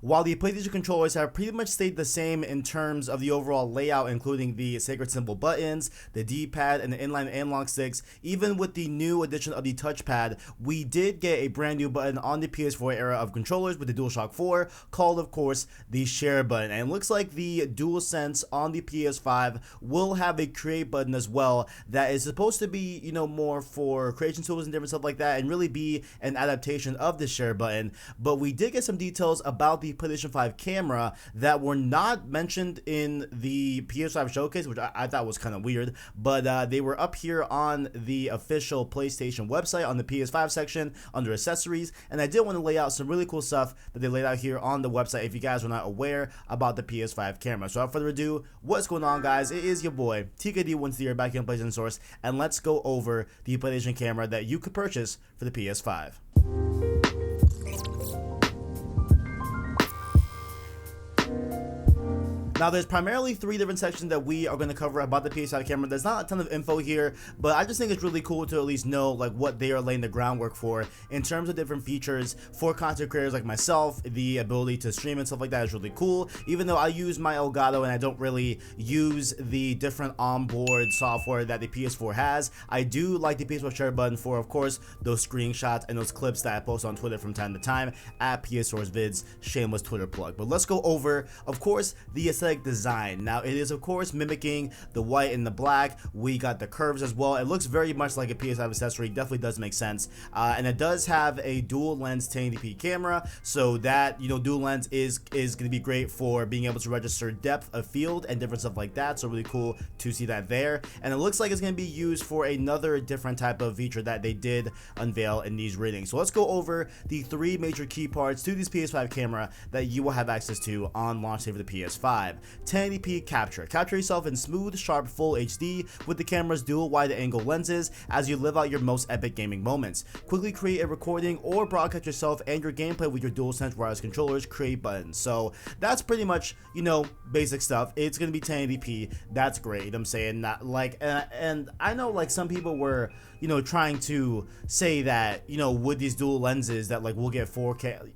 While the PlayStation controllers have pretty much stayed the same in terms of the overall layout, including the sacred symbol buttons, the D-pad, and the inline analog sticks, even with the new addition of the touchpad, we did get a brand new button on the PS4 era of controllers with the DualShock 4, called, of course, the share button. And it looks like the DualSense on the PS5 will have a create button as well that is supposed to be, more for creation tools and different stuff like that, and really be an adaptation of the share button. But we did get some details about the PlayStation 5 camera that were not mentioned in the PS5 showcase, which I thought was kind of weird, but they were up here on the official PlayStation website on the PS5 section under accessories, and I did want to lay out some really cool stuff that they laid out here on the website if you guys were not aware about the PS5 camera. So without further ado, what's going on, guys? It is your boy TKD1 back here on PlayStation Source, and let's go over the PlayStation camera that you could purchase for the PS5. Now, there's primarily three different sections that we are going to cover about the PS5 camera. There's not a ton of info here, but I just think it's really cool to at least know like what they are laying the groundwork for in terms of different features for content creators like myself. The ability to stream and stuff like that is really cool. Even though I use my Elgato and I don't really use the different onboard software that the PS4 has, I do like the PS4 share button for, of course, those screenshots and those clips that I post on Twitter from time to time at PS Source Vids. Shameless Twitter plug. But let's go over, of course, the aesthetic design. Now, it is of course mimicking the white and the black. We got the curves as well. It looks very much like a PS5 accessory. Definitely does make sense. And it does have a dual lens 1080p camera, so that dual lens is going to be great for being able to register depth of field and different stuff like that. So really cool to see that there. And it looks like it's going to be used for another different type of feature that they did unveil in these readings. So let's go over the three major key parts to this PS5 camera that you will have access to on launch day for the PS5. 1080p capture. Capture yourself in smooth, sharp, full HD with the camera's dual wide-angle lenses as you live out your most epic gaming moments. Quickly create a recording or broadcast yourself and your gameplay with your DualSense wireless controllers create buttons. So that's pretty much, basic stuff. It's going to be 1080p. That's great. I'm saying that, and I know like some people were, trying to say that, with these dual lenses that like we'll get 4K.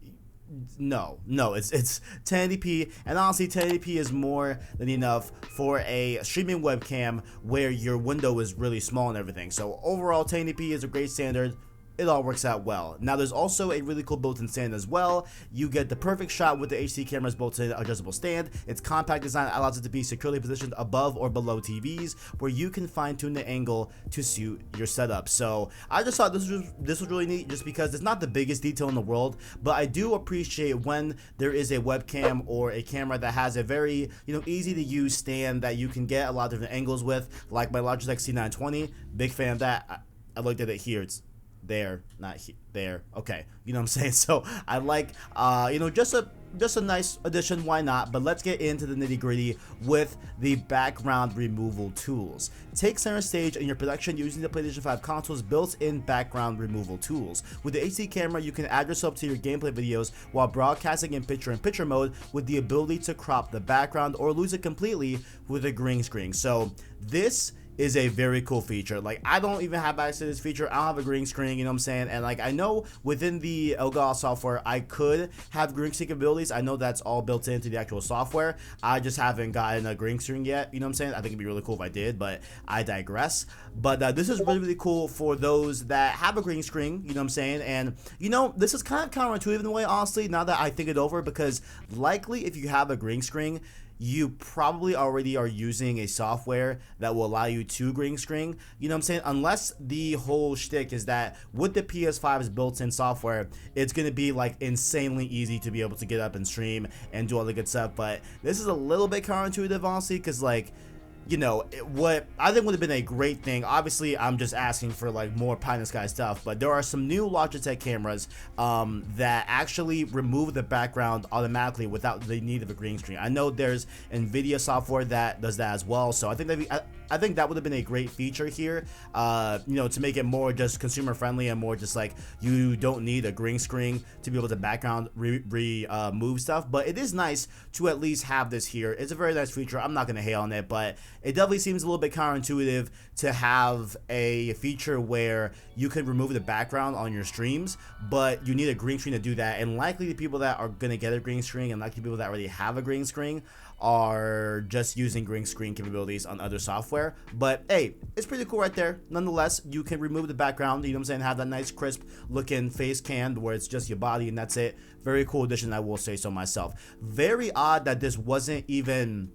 No, it's 1080p, and honestly 1080p is more than enough for a streaming webcam where your window is really small and everything. So overall 1080p is a great standard. It all works out well. Now, there's also a really cool built-in stand as well. You get the perfect shot with the HD camera's built-in adjustable stand. Its compact design allows it to be securely positioned above or below TVs, where you can fine-tune the angle to suit your setup. So I just thought this was really neat, just because it's not the biggest detail in the world, but I do appreciate when there is a webcam or a camera that has a very easy to use stand that you can get a lot of different angles with, like my Logitech C920. Big fan of that. I looked at it here. It's there, not there. Okay, you know what I'm saying? So I like just a nice addition, why not? But let's get into the nitty-gritty with the background removal tools. Take center stage in your production using the PlayStation 5 console's built-in background removal tools. With the HD camera, you can add yourself to your gameplay videos while broadcasting in picture-in-picture mode with the ability to crop the background or lose it completely with a green screen. So this is a very cool feature. Like, I don't even have access to this feature. I don't have a green screen, you know what I'm saying? And like, I know within the Elgato software I could have green screen capabilities. I know that's all built into the actual software. I just haven't gotten a green screen yet, you know what I'm saying? I think it'd be really cool if I did, but I digress. But this is really cool for those that have a green screen, you know what I'm saying? And this is kind of counterintuitive in a way, honestly, now that I think it over, because likely if you have a green screen, you probably already are using a software that will allow you to green screen, you know what I'm saying? Unless the whole shtick is that with the PS5's built-in software, it's going to be like insanely easy to be able to get up and stream and do all the good stuff. But this is a little bit counterintuitive, honestly, because like, what I think would have been a great thing, obviously I'm just asking for like more pie in the sky stuff, but there are some new Logitech cameras that actually remove the background automatically without the need of a green screen. I know there's NVIDIA software that does that as well, so I think that would have been a great feature here, to make it more just consumer friendly and more just like you don't need a green screen to be able to background remove stuff. But it is nice to at least have this here. It's a very nice feature. I'm not going to hate on it, but it definitely seems a little bit counterintuitive to have a feature where you can remove the background on your streams, but you need a green screen to do that. And likely the people that are gonna get a green screen, and likely people that already have a green screen, are just using green screen capabilities on other software. But hey, it's pretty cool right there. Nonetheless, you can remove the background, you know what I'm saying, have that nice crisp looking face cam where it's just your body and that's it. Very cool addition, I will say so myself. Very odd that this wasn't even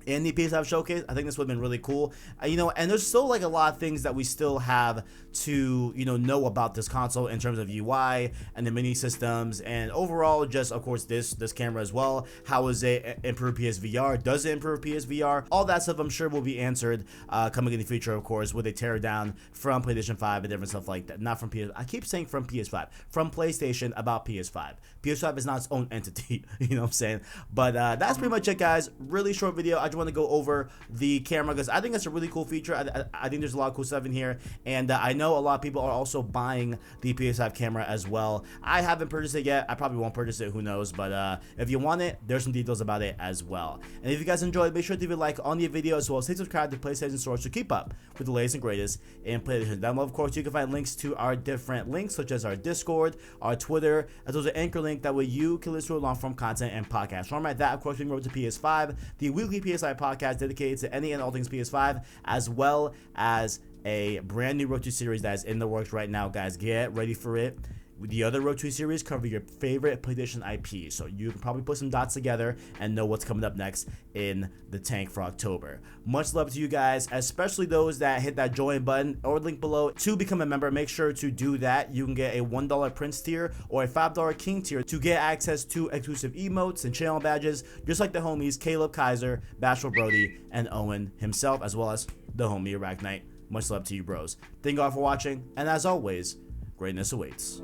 in the PS5 showcase. I think this would have been really cool. You know, and there's still like a lot of things that we still have to, you know about this console in terms of UI and the mini systems, and overall just of course this camera as well. How is it improve PSVR? Does it improve PSVR? All that stuff I'm sure will be answered coming in the future, of course, with a teardown from PlayStation 5 and different stuff like that. Not from PS, I keep saying from PS5, from PlayStation about PS5. PS5 is not its own entity, you know what I'm saying? But that's pretty much it, guys. Really short video. I just want to go over the camera because I think it's a really cool feature. I think there's a lot of cool stuff in here, and I know a lot of people are also buying the PS5 camera as well. I haven't purchased it yet. I probably won't purchase it, who knows, but if you want it, there's some details about it as well. And if you guys enjoyed, make sure to leave a like on the video, as well as hit subscribe to PlayStation Source to keep up with the latest and greatest in PlayStation. Down below, of course, you can find links to our different links, such as our Discord, our Twitter, as well as an Anchor link. That way you can listen to long-form content and podcasts. Format that, of course, being over to PS5, the weekly PS5 podcast dedicated to any and all things PS5, as well as a brand new Road to series that is in the works right now, guys. Get ready for it. The other Road to series cover your favorite PlayStation IP, so you can probably put some dots together and know what's coming up next in the tank for October. Much love to you guys, especially those that hit that join button or link below to become a member. Make sure to do that. You can get a $1 Prince tier or a $5 King tier to get access to exclusive emotes and channel badges, just like the homies Caleb Kaiser, Bashful Brody, and Owen himself, as well as the homie Iraq Knight. Much love to you, bros. Thank you all for watching, and as always, greatness awaits.